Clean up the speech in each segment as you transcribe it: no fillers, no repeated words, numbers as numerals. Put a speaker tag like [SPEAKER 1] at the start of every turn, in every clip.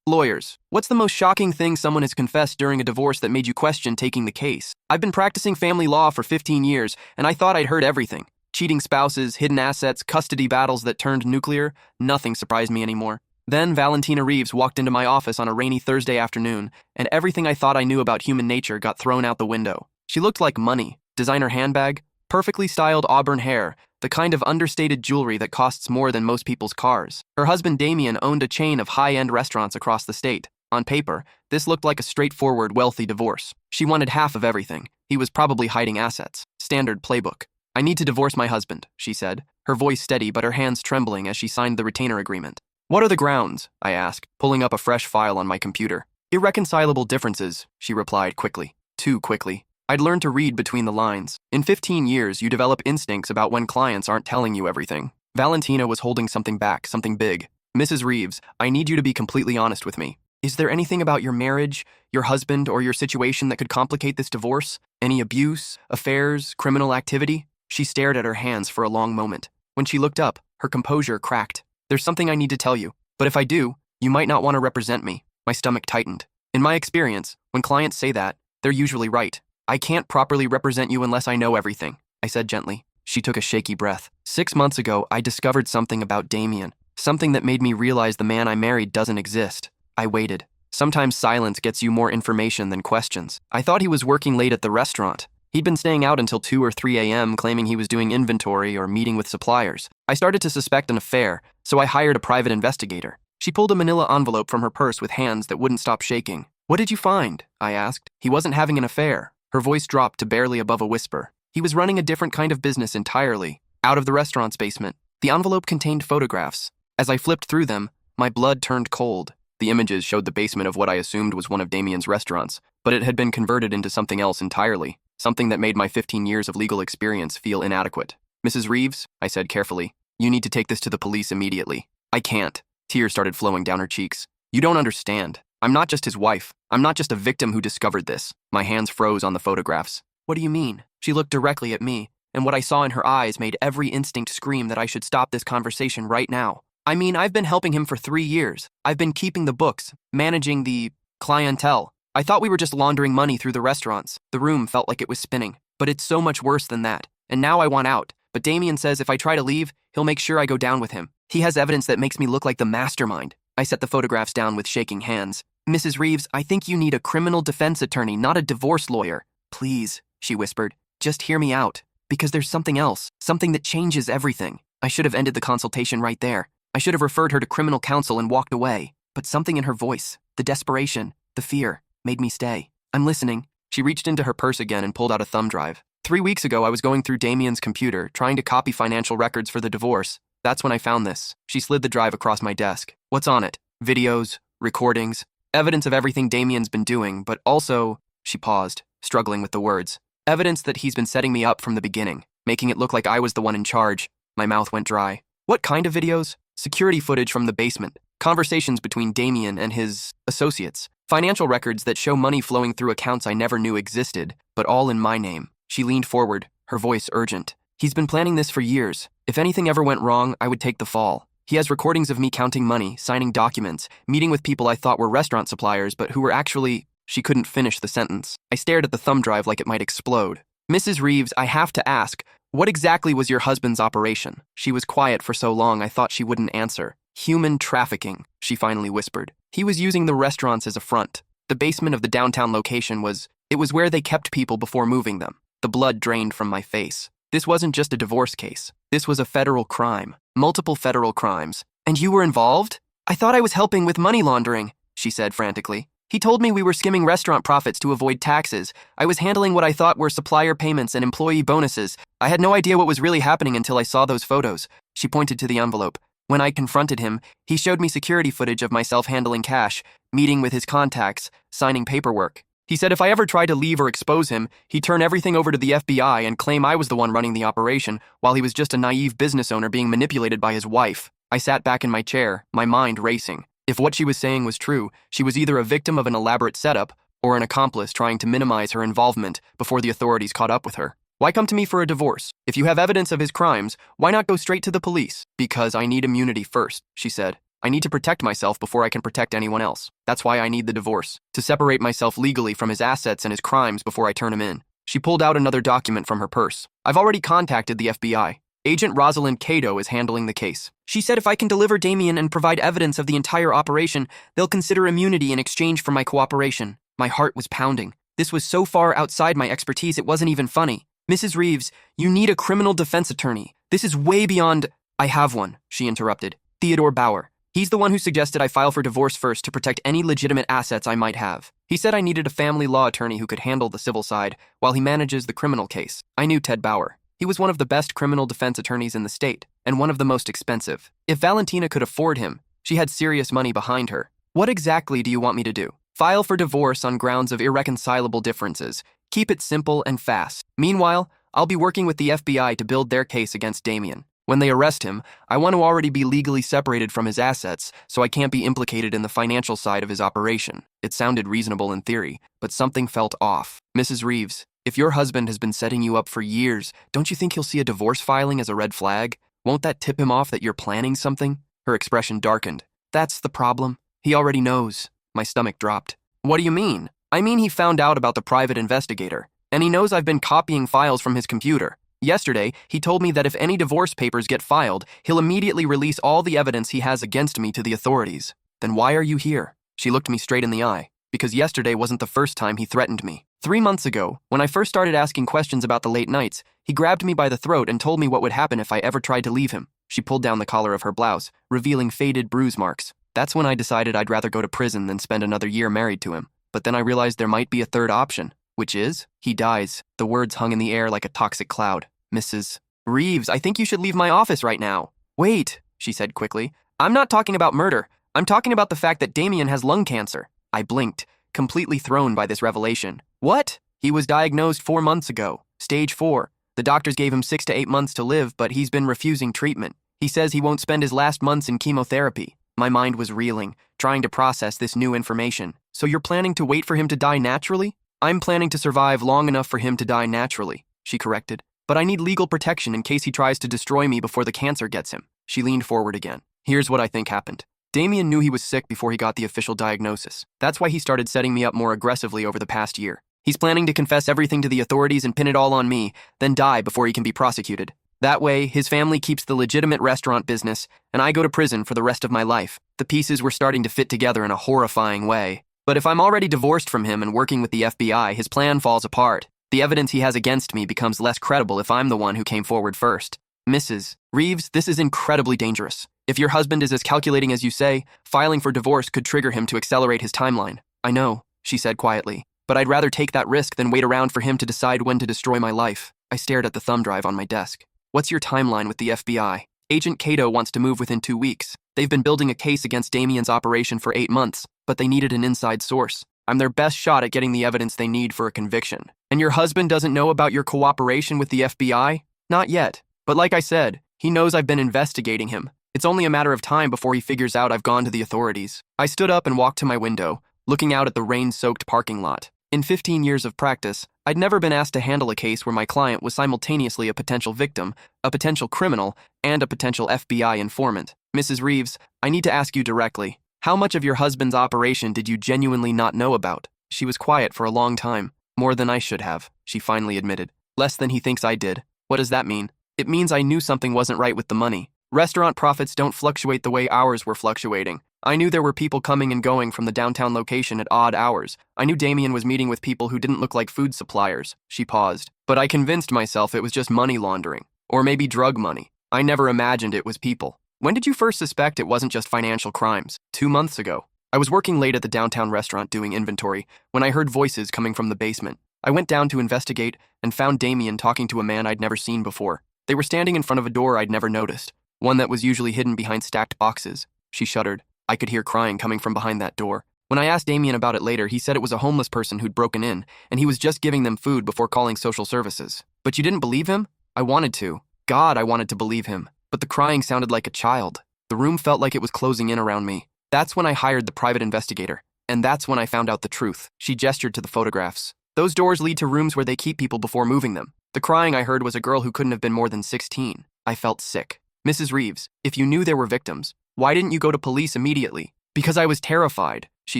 [SPEAKER 1] Lawyers. What's the most shocking thing someone has confessed during a divorce that made you question taking the case? I've been practicing family law for 15 years, and I thought I'd heard everything. Cheating spouses, hidden assets, custody battles that turned nuclear. Nothing surprised me anymore. Then Valentina Reeves walked into my office on a rainy Thursday afternoon, and everything I thought I knew about human nature got thrown out the window. She looked like money. Designer handbag, perfectly styled auburn hair, the kind of understated jewelry that costs more than most people's cars. Her husband Damien owned a chain of high-end restaurants across the state. On paper, this looked like a straightforward, wealthy divorce. She wanted half of everything. He was probably hiding assets. Standard playbook. "I need to divorce my husband," she said, her voice steady but her hands trembling as she signed the retainer agreement. "What are the grounds?" I asked, pulling up a fresh file on my computer. "Irreconcilable differences," she replied quickly. Too quickly. I'd learned to read between the lines. In 15 years, you develop instincts about when clients aren't telling you everything. Valentina was holding something back, something big. "Mrs. Reeves, I need you to be completely honest with me. Is there anything about your marriage, your husband, or your situation that could complicate this divorce? Any abuse, affairs, criminal activity?" She stared at her hands for a long moment. When she looked up, her composure cracked. "There's something I need to tell you, but if I do, you might not want to represent me." My stomach tightened. In my experience, when clients say that, they're usually right. "I can't properly represent you unless I know everything," I said gently. She took a shaky breath. 6 months ago, I discovered something about Damien, something that made me realize the man I married doesn't exist. I waited. Sometimes silence gets you more information than questions. I thought he was working late at the restaurant. He'd been staying out until 2 or 3 a.m., claiming he was doing inventory or meeting with suppliers. I started to suspect an affair, so I hired a private investigator. She pulled a manila envelope from her purse with hands that wouldn't stop shaking. "What did you find?" I asked. "He wasn't having an affair." Her voice dropped to barely above a whisper. "He was running a different kind of business entirely, out of the restaurant's basement." The envelope contained photographs. As I flipped through them, my blood turned cold. The images showed the basement of what I assumed was one of Damien's restaurants, but it had been converted into something else entirely, something that made my 15 years of legal experience feel inadequate. "Mrs. Reeves," I said carefully, "you need to take this to the police immediately." "I can't." Tears started flowing down her cheeks. "You don't understand. I'm not just his wife. I'm not just a victim who discovered this." My hands froze on the photographs. "What do you mean?" She looked directly at me, and what I saw in her eyes made every instinct scream that I should stop this conversation right now. "I mean, I've been helping him for 3 years. I've been keeping the books, managing the clientele. I thought we were just laundering money through the restaurants." The room felt like it was spinning. "But it's so much worse than that. And now I want out. But Damien says if I try to leave, he'll make sure I go down with him. He has evidence that makes me look like the mastermind." I set the photographs down with shaking hands. "Mrs. Reeves, I think you need a criminal defense attorney, not a divorce lawyer." "Please," she whispered, "just hear me out. Because there's something else, something that changes everything." I should have ended the consultation right there. I should have referred her to criminal counsel and walked away. But something in her voice, the desperation, the fear, made me stay. "I'm listening." She reached into her purse again and pulled out a thumb drive. 3 weeks ago, I was going through Damien's computer, trying to copy financial records for the divorce. That's when I found this. She slid the drive across my desk. "What's on it?" "Videos, recordings, evidence of everything Damien's been doing, but also," she paused, struggling with the words, "evidence that he's been setting me up from the beginning, making it look like I was the one in charge." My mouth went dry. "What kind of videos?" "Security footage from the basement, conversations between Damien and his associates, financial records that show money flowing through accounts I never knew existed, but all in my name." She leaned forward, her voice urgent. "He's been planning this for years. If anything ever went wrong, I would take the fall. He has recordings of me counting money, signing documents, meeting with people I thought were restaurant suppliers but who were actually—" She couldn't finish the sentence. I stared at the thumb drive like it might explode. "Mrs. Reeves, I have to ask, what exactly was your husband's operation?" She was quiet for so long I thought she wouldn't answer. "Human trafficking," she finally whispered. "He was using the restaurants as a front. The basement of the downtown location it was where they kept people before moving them." The blood drained from my face. This wasn't just a divorce case. This was a federal crime. Multiple federal crimes. "And you were involved?" "I thought I was helping with money laundering," she said frantically. "He told me we were skimming restaurant profits to avoid taxes. I was handling what I thought were supplier payments and employee bonuses. I had no idea what was really happening until I saw those photos." She pointed to the envelope. "When I confronted him, he showed me security footage of myself handling cash, meeting with his contacts, signing paperwork. He said if I ever tried to leave or expose him, he'd turn everything over to the FBI and claim I was the one running the operation, while he was just a naive business owner being manipulated by his wife." I sat back in my chair, my mind racing. If what she was saying was true, she was either a victim of an elaborate setup or an accomplice trying to minimize her involvement before the authorities caught up with her. "Why come to me for a divorce? If you have evidence of his crimes, why not go straight to the police?" "Because I need immunity first," she said. I need to protect myself before I can protect anyone else. That's why I need the divorce, to separate myself legally from his assets and his crimes before I turn him in. She pulled out another document from her purse. I've already contacted the FBI. Agent Rosalind Cato is handling the case. She said if I can deliver Damien and provide evidence of the entire operation, they'll consider immunity in exchange for my cooperation. My heart was pounding. This was so far outside my expertise it wasn't even funny. Mrs. Reeves, you need a criminal defense attorney. This is way beyond— I have one, she interrupted. Theodore Bauer. He's the one who suggested I file for divorce first to protect any legitimate assets I might have. He said I needed a family law attorney who could handle the civil side while he manages the criminal case. I knew Ted Bauer. He was one of the best criminal defense attorneys in the state, and one of the most expensive. If Valentina could afford him, she had serious money behind her. What exactly do you want me to do? File for divorce on grounds of irreconcilable differences. Keep it simple and fast. Meanwhile, I'll be working with the FBI to build their case against Damien. When they arrest him, I want to already be legally separated from his assets, so I can't be implicated in the financial side of his operation. It sounded reasonable in theory, but something felt off. Mrs. Reeves, if your husband has been setting you up for years, don't you think he'll see a divorce filing as a red flag? Won't that tip him off that you're planning something? Her expression darkened. That's the problem. He already knows. My stomach dropped. What do you mean? I mean he found out about the private investigator, and he knows I've been copying files from his computer. Yesterday, he told me that if any divorce papers get filed, he'll immediately release all the evidence he has against me to the authorities. Then why are you here? She looked me straight in the eye. Because yesterday wasn't the first time he threatened me. 3 months ago, when I first started asking questions about the late nights, he grabbed me by the throat and told me what would happen if I ever tried to leave him. She pulled down the collar of her blouse, revealing faded bruise marks. That's when I decided I'd rather go to prison than spend another year married to him. But then I realized there might be a third option. Which is, he dies. The words hung in the air like a toxic cloud. Mrs. Reeves, I think you should leave my office right now. Wait, she said quickly. I'm not talking about murder. I'm talking about the fact that Damien has lung cancer. I blinked, completely thrown by this revelation. What? He was diagnosed 4 months ago. Stage 4. The doctors gave him 6 to 8 months to live, but he's been refusing treatment. He says he won't spend his last months in chemotherapy. My mind was reeling, trying to process this new information. So you're planning to wait for him to die naturally? I'm planning to survive long enough for him to die naturally, she corrected. But I need legal protection in case he tries to destroy me before the cancer gets him. She leaned forward again. Here's what I think happened. Damien knew he was sick before he got the official diagnosis. That's why he started setting me up more aggressively over the past year. He's planning to confess everything to the authorities and pin it all on me, then die before he can be prosecuted. That way, his family keeps the legitimate restaurant business, and I go to prison for the rest of my life. The pieces were starting to fit together in a horrifying way. But if I'm already divorced from him and working with the FBI, his plan falls apart. The evidence he has against me becomes less credible if I'm the one who came forward first. Mrs. Reeves, this is incredibly dangerous. If your husband is as calculating as you say, filing for divorce could trigger him to accelerate his timeline. I know, she said quietly, but I'd rather take that risk than wait around for him to decide when to destroy my life. I stared at the thumb drive on my desk. What's your timeline with the FBI? Agent Cato wants to move within 2 weeks. They've been building a case against Damien's operation for 8 months, but they needed an inside source. I'm their best shot at getting the evidence they need for a conviction. And your husband doesn't know about your cooperation with the FBI? Not yet. But like I said, he knows I've been investigating him. It's only a matter of time before he figures out I've gone to the authorities. I stood up and walked to my window, looking out at the rain-soaked parking lot. In 15 years of practice, I'd never been asked to handle a case where my client was simultaneously a potential victim, a potential criminal, and a potential FBI informant. Mrs. Reeves, I need to ask you directly. How much of your husband's operation did you genuinely not know about? She was quiet for a long time. More than I should have, she finally admitted. Less than he thinks I did. What does that mean? It means I knew something wasn't right with the money. Restaurant profits don't fluctuate the way ours were fluctuating. I knew there were people coming and going from the downtown location at odd hours. I knew Damien was meeting with people who didn't look like food suppliers. She paused. But I convinced myself it was just money laundering. Or maybe drug money. I never imagined it was people. When did you first suspect it wasn't just financial crimes? 2 months ago. I was working late at the downtown restaurant doing inventory when I heard voices coming from the basement. I went down to investigate and found Damien talking to a man I'd never seen before. They were standing in front of a door I'd never noticed, one that was usually hidden behind stacked boxes. She shuddered. I could hear crying coming from behind that door. When I asked Damien about it later, he said it was a homeless person who'd broken in, and he was just giving them food before calling social services. But you didn't believe him? I wanted to. God, I wanted to believe him. But the crying sounded like a child. The room felt like it was closing in around me. That's when I hired the private investigator. And that's when I found out the truth. She gestured to the photographs. Those doors lead to rooms where they keep people before moving them. The crying I heard was a girl who couldn't have been more than 16. I felt sick. Mrs. Reeves, if you knew there were victims, Why didn't you go to police immediately? Because I was terrified, she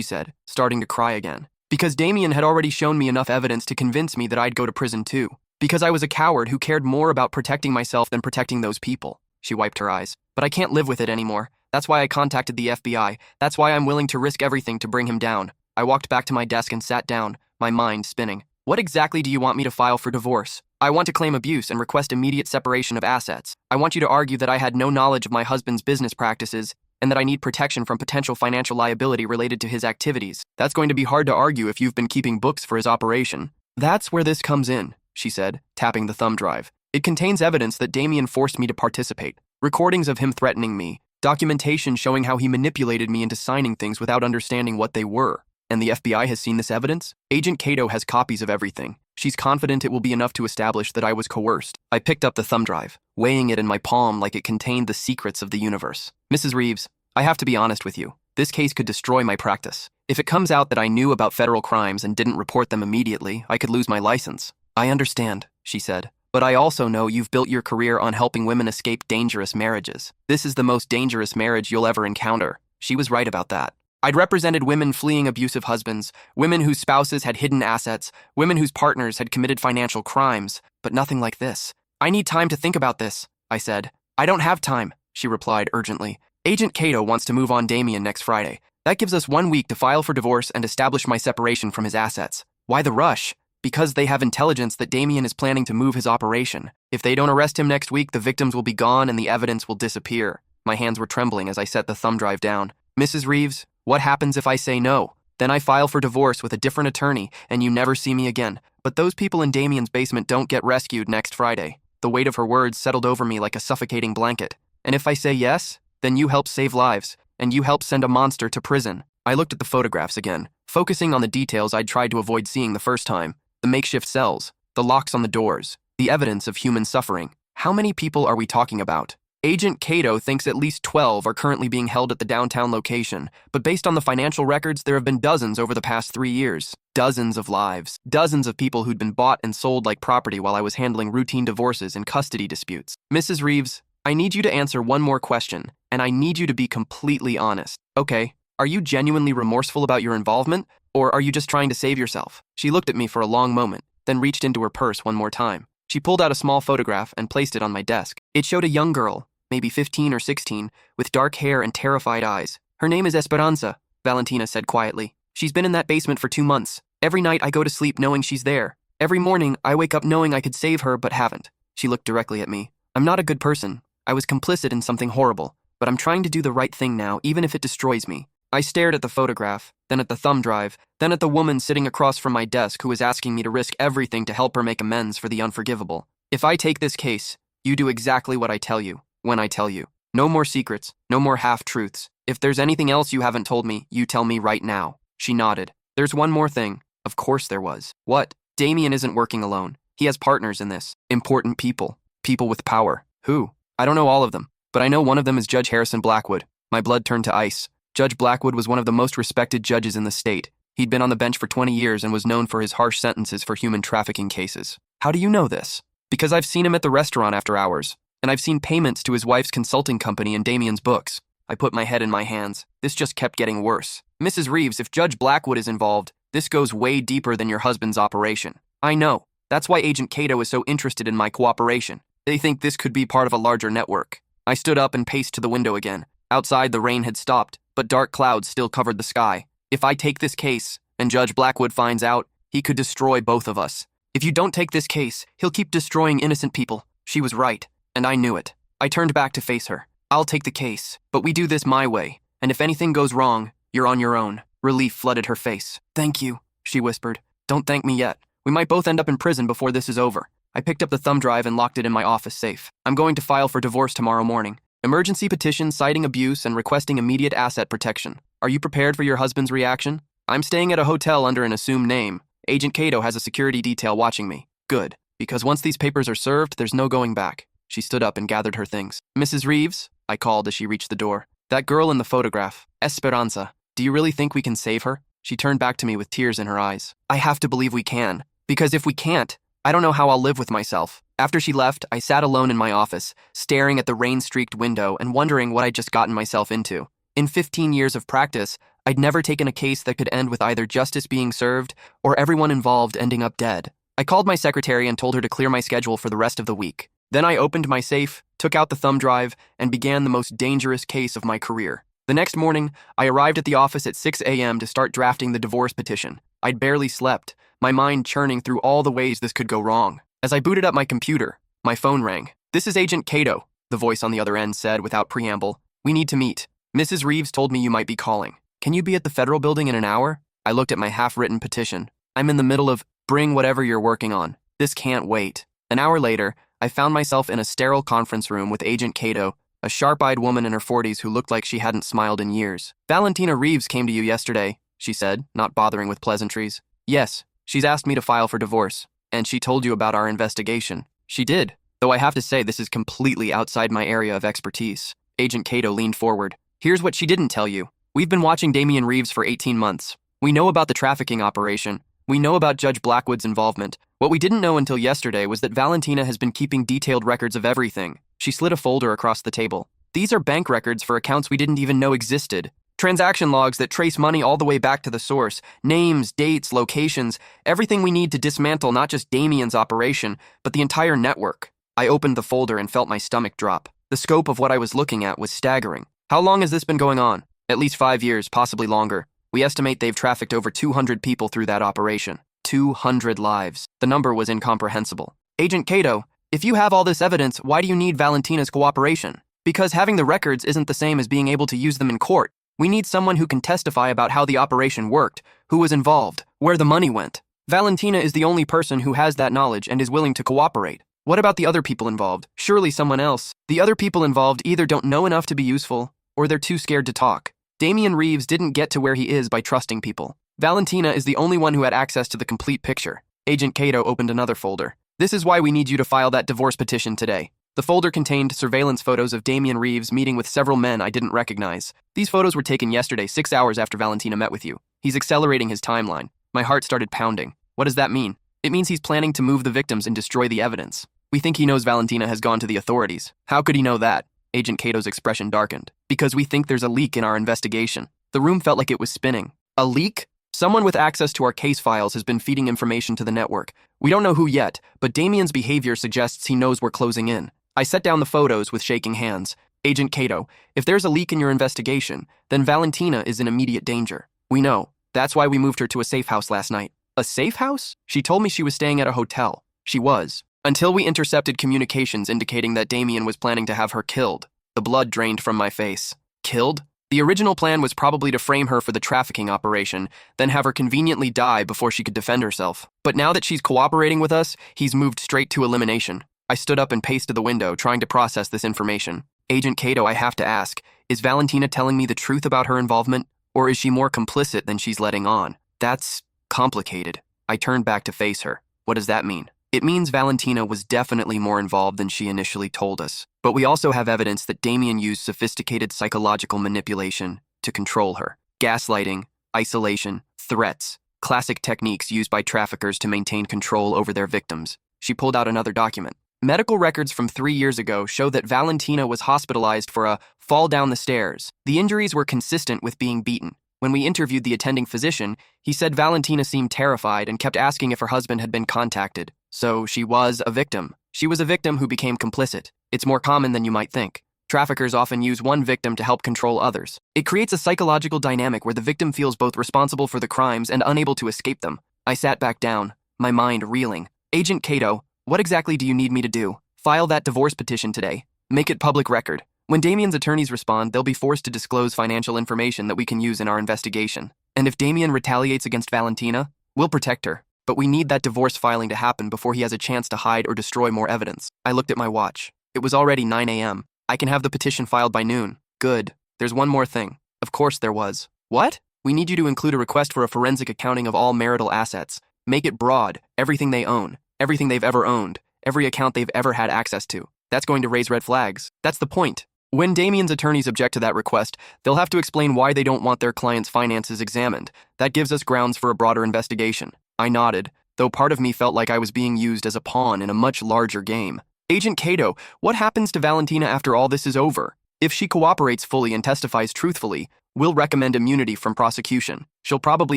[SPEAKER 1] said, starting to cry again. Because Damien had already shown me enough evidence to convince me that I'd go to prison too. Because I was a coward who cared more about protecting myself than protecting those people. She wiped her eyes. But I can't live with it anymore. That's why I contacted the FBI. That's why I'm willing to risk everything to bring him down. I walked back to my desk and sat down, my mind spinning. What exactly do you want me to file for divorce? I want to claim abuse and request immediate separation of assets. I want you to argue that I had no knowledge of my husband's business practices and that I need protection from potential financial liability related to his activities. That's going to be hard to argue if you've been keeping books for his operation. That's where this comes in, she said, tapping the thumb drive. It contains evidence that Damien forced me to participate. Recordings of him threatening me. Documentation showing how he manipulated me into signing things without understanding what they were. And the FBI has seen this evidence? Agent Cato has copies of everything. She's confident it will be enough to establish that I was coerced. I picked up the thumb drive, weighing it in my palm like it contained the secrets of the universe. Mrs. Reeves, I have to be honest with you. This case could destroy my practice. If it comes out that I knew about federal crimes and didn't report them immediately, I could lose my license. I understand, she said. But I also know you've built your career on helping women escape dangerous marriages. This is the most dangerous marriage you'll ever encounter. She was right about that. I'd represented women fleeing abusive husbands, women whose spouses had hidden assets, women whose partners had committed financial crimes, but nothing like this. I need time to think about this, I said. I don't have time, she replied urgently. Agent Cato wants to move on Damien next Friday. That gives us 1 week to file for divorce and establish my separation from his assets. Why the rush? Because they have intelligence that Damien is planning to move his operation. If they don't arrest him next week, the victims will be gone and the evidence will disappear. My hands were trembling as I set the thumb drive down. Mrs. Reeves, what happens if I say no? Then I file for divorce with a different attorney and you never see me again. But those people in Damien's basement don't get rescued next Friday. The weight of her words settled over me like a suffocating blanket. And if I say yes, then you help save lives, and you help send a monster to prison. I looked at the photographs again, focusing on the details I'd tried to avoid seeing the first time. The makeshift cells, the locks on the doors, the evidence of human suffering. How many people are we talking about? Agent Cato thinks at least 12 are currently being held at the downtown location, but based on the financial records, there have been dozens over the past 3 years. Dozens of lives, dozens of people who'd been bought and sold like property while I was handling routine divorces and custody disputes. Mrs. Reeves, I need you to answer one more question, and I need you to be completely honest. Okay, are you genuinely remorseful about your involvement, or are you just trying to save yourself? She looked at me for a long moment, then reached into her purse one more time. She pulled out a small photograph and placed it on my desk. It showed a young girl, maybe 15 or 16, with dark hair and terrified eyes. Her name is Esperanza, Valentina said quietly. She's been in that basement for 2 months. Every night I go to sleep knowing she's there. Every morning I wake up knowing I could save her but haven't. She looked directly at me. I'm not a good person. I was complicit in something horrible, but I'm trying to do the right thing now, even if it destroys me. I stared at the photograph, then at the thumb drive, then at the woman sitting across from my desk who was asking me to risk everything to help her make amends for the unforgivable. If I take this case, you do exactly what I tell you, when I tell you. No more secrets, no more half-truths. If there's anything else you haven't told me, you tell me right now. She nodded. There's one more thing. Of course there was. What? Damien isn't working alone. He has partners in this. Important people. People with power. Who? I don't know all of them, but I know one of them is Judge Harrison Blackwood. My blood turned to ice. Judge Blackwood was one of the most respected judges in the state. He'd been on the bench for 20 years and was known for his harsh sentences for human trafficking cases. How do you know this? Because I've seen him at the restaurant after hours, and I've seen payments to his wife's consulting company in Damien's books. I put my head in my hands. This just kept getting worse. Mrs. Reeves, if Judge Blackwood is involved, this goes way deeper than your husband's operation. I know. That's why Agent Cato is so interested in my cooperation. They think this could be part of a larger network. I stood up and paced to the window again. Outside, the rain had stopped, but dark clouds still covered the sky. If I take this case, and Judge Blackwood finds out, he could destroy both of us. If you don't take this case, he'll keep destroying innocent people. She was right, and I knew it. I turned back to face her. I'll take the case, but we do this my way, and if anything goes wrong, you're on your own. Relief flooded her face. Thank you, she whispered. Don't thank me yet. We might both end up in prison before this is over. I picked up the thumb drive and locked it in my office safe. I'm going to file for divorce tomorrow morning. Emergency petition citing abuse and requesting immediate asset protection. Are you prepared for your husband's reaction? I'm staying at a hotel under an assumed name. Agent Cato has a security detail watching me. Good, because once these papers are served, there's no going back. She stood up and gathered her things. Mrs. Reeves, I called as she reached the door. That girl in the photograph, Esperanza, do you really think we can save her? She turned back to me with tears in her eyes. I have to believe we can, because if we can't, I don't know how I'll live with myself. After she left, I sat alone in my office, staring at the rain-streaked window and wondering what I'd just gotten myself into. In 15 years of practice, I'd never taken a case that could end with either justice being served or everyone involved ending up dead. I called my secretary and told her to clear my schedule for the rest of the week. Then I opened my safe, took out the thumb drive, and began the most dangerous case of my career. The next morning, I arrived at the office at 6 a.m. to start drafting the divorce petition. I'd barely slept, my mind churning through all the ways this could go wrong. As I booted up my computer, my phone rang. "This is Agent Cato," the voice on the other end said without preamble. "We need to meet. Mrs. Reeves told me you might be calling. Can you be at the Federal Building in an hour?" I looked at my half-written petition. I'm in the middle of, "Bring whatever you're working on. This can't wait." An hour later, I found myself in a sterile conference room with Agent Cato, a sharp-eyed woman in her 40s who looked like she hadn't smiled in years. "Valentina Reeves came to you yesterday," she said, not bothering with pleasantries. "Yes, she's asked me to file for divorce. And she told you about our investigation." "She did, though I have to say this is completely outside my area of expertise." Agent Cato leaned forward. "Here's what she didn't tell you. We've been watching Damian Reeves for 18 months. We know about the trafficking operation. We know about Judge Blackwood's involvement. What we didn't know until yesterday was that Valentina has been keeping detailed records of everything." She slid a folder across the table. "These are bank records for accounts we didn't even know existed. Transaction logs that trace money all the way back to the source. Names, dates, locations, everything we need to dismantle not just Damian's operation, but the entire network." I opened the folder and felt my stomach drop. The scope of what I was looking at was staggering. "How long has this been going on?" "At least 5 years, possibly longer. We estimate they've trafficked over 200 people through that operation. 200 lives. The number was incomprehensible. "Agent Cato, if you have all this evidence, why do you need Valentina's cooperation?" "Because having the records isn't the same as being able to use them in court. We need someone who can testify about how the operation worked, who was involved, where the money went. Valentina is the only person who has that knowledge and is willing to cooperate. What about the other people involved? Surely someone else. The other people involved either don't know enough to be useful, or they're too scared to talk. Damian Reeves didn't get to where he is by trusting people. Valentina is the only one who had access to the complete picture." Agent Cato opened another folder. "This is why we need you to file that divorce petition today." The folder contained surveillance photos of Damian Reeves meeting with several men I didn't recognize. "These photos were taken yesterday, 6 hours after Valentina met with you. He's accelerating his timeline." My heart started pounding. "What does that mean?" "It means he's planning to move the victims and destroy the evidence. We think he knows Valentina has gone to the authorities." "How could he know that?" Agent Cato's expression darkened. "Because we think there's a leak in our investigation." The room felt like it was spinning. "A leak?" "Someone with access to our case files has been feeding information to the network. We don't know who yet, but Damian's behavior suggests he knows we're closing in." I set down the photos with shaking hands. "Agent Cato, if there's a leak in your investigation, then Valentina is in immediate danger. We know. That's why we moved her to a safe house last night." "A safe house?" "She told me she was staying at a hotel." She was. Until we intercepted communications indicating that Damian was planning to have her killed. The blood drained from my face. Killed? The original plan was probably to frame her for the trafficking operation, then have her conveniently die before she could defend herself. But now that she's cooperating with us, he's moved straight to elimination. I stood up and paced to the window, trying to process this information. "Agent Cato, I have to ask, is Valentina telling me the truth about her involvement, or is she more complicit than she's letting on?" "That's complicated." I turned back to face her. "What does that mean?" "It means Valentina was definitely more involved than she initially told us. But we also have evidence that Damian used sophisticated psychological manipulation to control her. Gaslighting, isolation, threats, classic techniques used by traffickers to maintain control over their victims." She pulled out another document. "Medical records from 3 years ago show that Valentina was hospitalized for a fall down the stairs. The injuries were consistent with being beaten. When we interviewed the attending physician, he said Valentina seemed terrified and kept asking if her husband had been contacted. So she was a victim. She was a victim who became complicit. It's more common than you might think. Traffickers often use one victim to help control others. It creates a psychological dynamic where the victim feels both responsible for the crimes and unable to escape them." I sat back down, my mind reeling. "Agent Cato, what exactly do you need me to do?" "File that divorce petition today. Make it public record. When Damian's attorneys respond, they'll be forced to disclose financial information that we can use in our investigation. And if Damian retaliates against Valentina, we'll protect her. But we need that divorce filing to happen before he has a chance to hide or destroy more evidence." I looked at my watch. It was already 9 a.m. "I can have the petition filed by noon." "Good. There's one more thing." Of course there was. "What?" "We need you to include a request for a forensic accounting of all marital assets. Make it broad, everything they own, everything they've ever owned, every account they've ever had access to. That's going to raise red flags. That's the point. When Damian's attorneys object to that request, they'll have to explain why they don't want their client's finances examined. That gives us grounds for a broader investigation." I nodded. though part of me felt like I was being used as a pawn in a much larger game. Agent Cato, what happens to Valentina after all this is over? If she cooperates fully and testifies truthfully, we'll recommend immunity from prosecution. She'll probably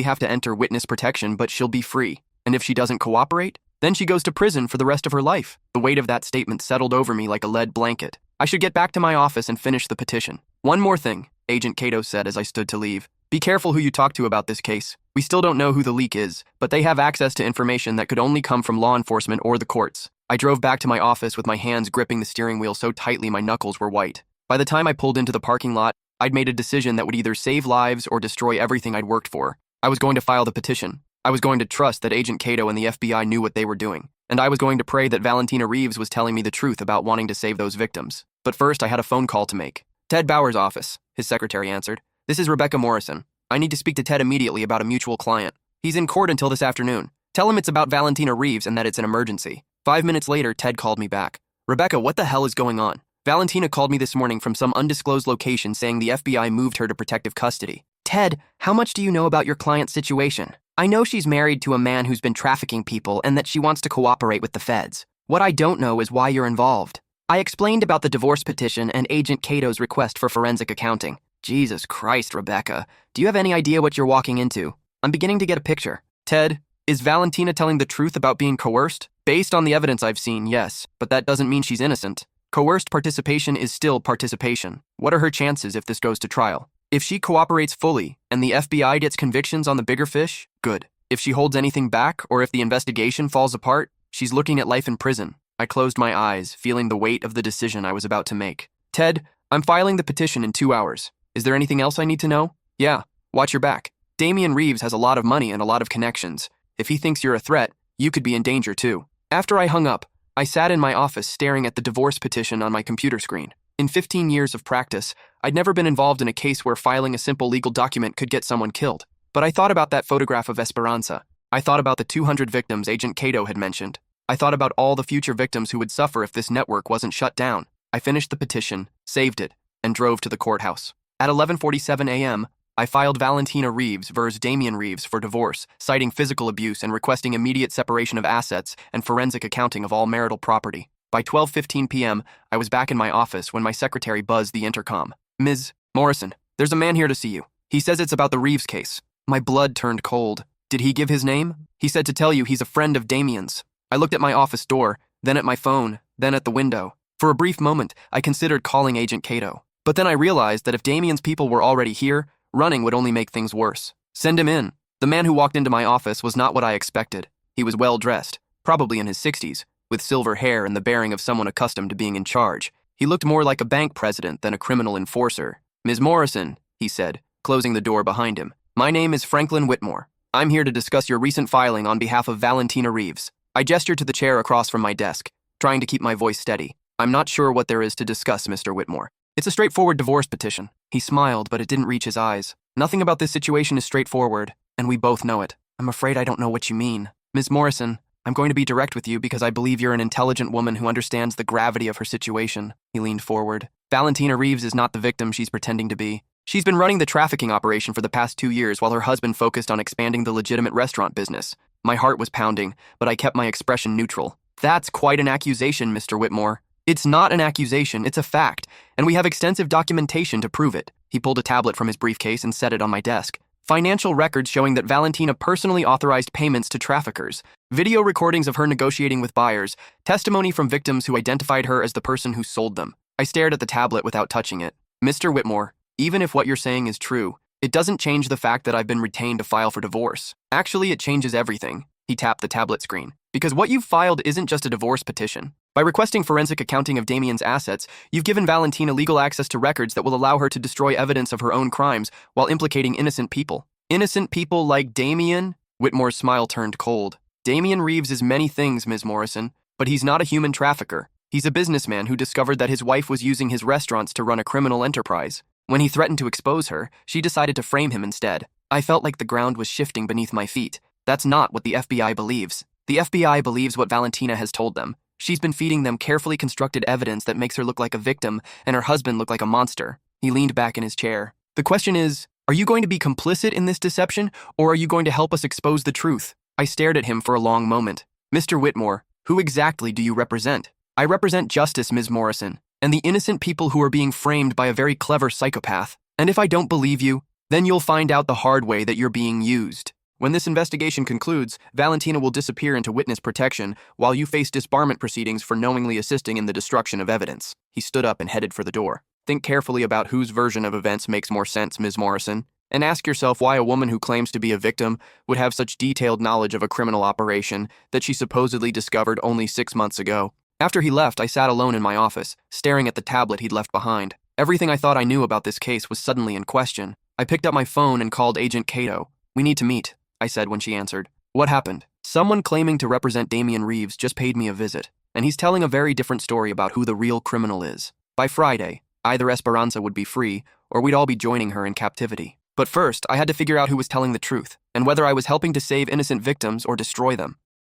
[SPEAKER 1] have to enter witness protection, but she'll be free. And if she doesn't cooperate, then she goes to prison for the rest of her life. The weight of that statement settled over me like a lead blanket. I should get back to my office and finish the petition. One more thing, Agent Cato said as I stood to leave. Be careful who you talk to about this case. We still don't know who the leak is, but they have access to information that could only come from law enforcement or the courts. I drove back to my office with my hands gripping the steering wheel so tightly my knuckles were white. By the time I pulled into the parking lot, I'd made a decision that would either save lives or destroy everything I'd worked for. I was going to file the petition. I was going to trust that Agent Cato and the FBI knew what they were doing. And I was going to pray that Valentina Reeves was telling me the truth about wanting to save those victims. But first, I had a phone call to make. Ted Bauer's office, his secretary answered. This is Rebecca Morrison. I need to speak to Ted immediately about a mutual client. He's in court until this afternoon. Tell him it's about Valentina Reeves and that it's an emergency. 5 minutes later, Ted called me back. Rebecca, what the hell is going on? Valentina called me this morning from some undisclosed location saying the FBI moved her to protective custody. Ted, how much do you know about your client's situation? I know she's married to a man who's been trafficking people and that she wants to cooperate with the feds. What I don't know is why you're involved. I explained about the divorce petition and Agent Cato's request for forensic accounting. Jesus Christ, Rebecca. Do you have any idea what you're walking into? I'm beginning to get a picture. Ted, is Valentina telling the truth about being coerced? Based on the evidence I've seen, yes, but that doesn't mean she's innocent. Coerced participation is still participation. What are her chances if this goes to trial? If she cooperates fully and the FBI gets convictions on the bigger fish, good. If she holds anything back or if the investigation falls apart, she's looking at life in prison. I closed my eyes, feeling the weight of the decision I was about to make. Ted, I'm filing the petition in 2 hours. Is there anything else I need to know? Yeah, watch your back. Damian Reeves has a lot of money and a lot of connections. If he thinks you're a threat, you could be in danger too. After I hung up, I sat in my office staring at the divorce petition on my computer screen. In 15 years of practice, I'd never been involved in a case where filing a simple legal document could get someone killed. But I thought about that photograph of Esperanza. I thought about the 200 victims Agent Cato had mentioned. I thought about all the future victims who would suffer if this network wasn't shut down. I finished the petition, saved it, and drove to the courthouse. At 11:47 a.m., I filed Valentina Reeves vs. Damian Reeves for divorce, citing physical abuse and requesting immediate separation of assets and forensic accounting of all marital property. By 12:15 p.m., I was back in my office when my secretary buzzed the intercom. Ms. Morrison, there's a man here to see you. He says it's about the Reeves case. My blood turned cold. Did he give his name? He said to tell you he's a friend of Damian's. I looked at my office door, then at my phone, then at the window. For a brief moment, I considered calling Agent Cato. But then I realized that if Damian's people were already here, running would only make things worse. Send him in. The man who walked into my office was not what I expected. He was well-dressed, probably in his 60s, with silver hair and the bearing of someone accustomed to being in charge. He looked more like a bank president than a criminal enforcer. Ms. Morrison, he said, closing the door behind him. My name is Franklin Whitmore. I'm here to discuss your recent filing on behalf of Valentina Reeves. I gestured to the chair across from my desk, trying to keep my voice steady. I'm not sure what there is to discuss, Mr. Whitmore. It's a straightforward divorce petition. He smiled, but it didn't reach his eyes. Nothing about this situation is straightforward, and we both know it. I'm afraid I don't know what you mean. Ms. Morrison, I'm going to be direct with you because I believe you're an intelligent woman who understands the gravity of her situation. He leaned forward. Valentina Reeves is not the victim she's pretending to be. She's been running the trafficking operation for the past 2 years while her husband focused on expanding the legitimate restaurant business. My heart was pounding, but I kept my expression neutral. That's quite an accusation, Mr. Whitmore. It's not an accusation, it's a fact, and we have extensive documentation to prove it. He pulled a tablet from his briefcase and set it on my desk. Financial records showing that Valentina personally authorized payments to traffickers, video recordings of her negotiating with buyers, testimony from victims who identified her as the person who sold them. I stared at the tablet without touching it. Mr. Whitmore, even if what you're saying is true, it doesn't change the fact that I've been retained to file for divorce. Actually, it changes everything. He tapped the tablet screen. Because what you've filed isn't just a divorce petition. By requesting forensic accounting of Damian's assets, you've given Valentina legal access to records that will allow her to destroy evidence of her own crimes while implicating innocent people. Innocent people like Damian? Whitmore's smile turned cold. Damian Reeves is many things, Ms. Morrison, but he's not a human trafficker. He's a businessman who discovered that his wife was using his restaurants to run a criminal enterprise. When he threatened to expose her, she decided to frame him instead. I felt like the ground was shifting beneath my feet. That's not what the FBI believes. The FBI believes what Valentina has told them. She's been feeding them carefully constructed evidence that makes her look like a victim and her husband look like a monster. He leaned back in his chair. The question is, are you going to be complicit in this deception, or are you going to help us expose the truth? I stared at him for a long moment. Mr. Whitmore, who exactly do you represent? I represent justice, Ms. Morrison, and the innocent people who are being framed by a very clever psychopath. And if I don't believe you, then you'll find out the hard way that you're being used. When this investigation concludes, Valentina will disappear into witness protection while you face disbarment proceedings for knowingly assisting in the destruction of evidence. He stood up and headed for the door. Think carefully about whose version of events makes more sense, Ms. Morrison, and ask yourself why a woman who claims to be a victim would have such detailed knowledge of a criminal operation that she supposedly discovered only 6 months ago. After he left, I sat alone in my office, staring at the tablet he'd left behind. Everything I thought I knew about this case was suddenly in question. I picked up my phone and called Agent Cato. "We need to meet," I said when she answered. "What happened?" "Someone claiming to represent Damian Reeves just paid me a visit, and he's telling a very different story about who the real criminal is. By Friday, either Esperanza would be free, or we'd all be joining her in captivity. But first, I had to figure out who was telling the truth, and whether I was helping to save innocent victims or destroy them.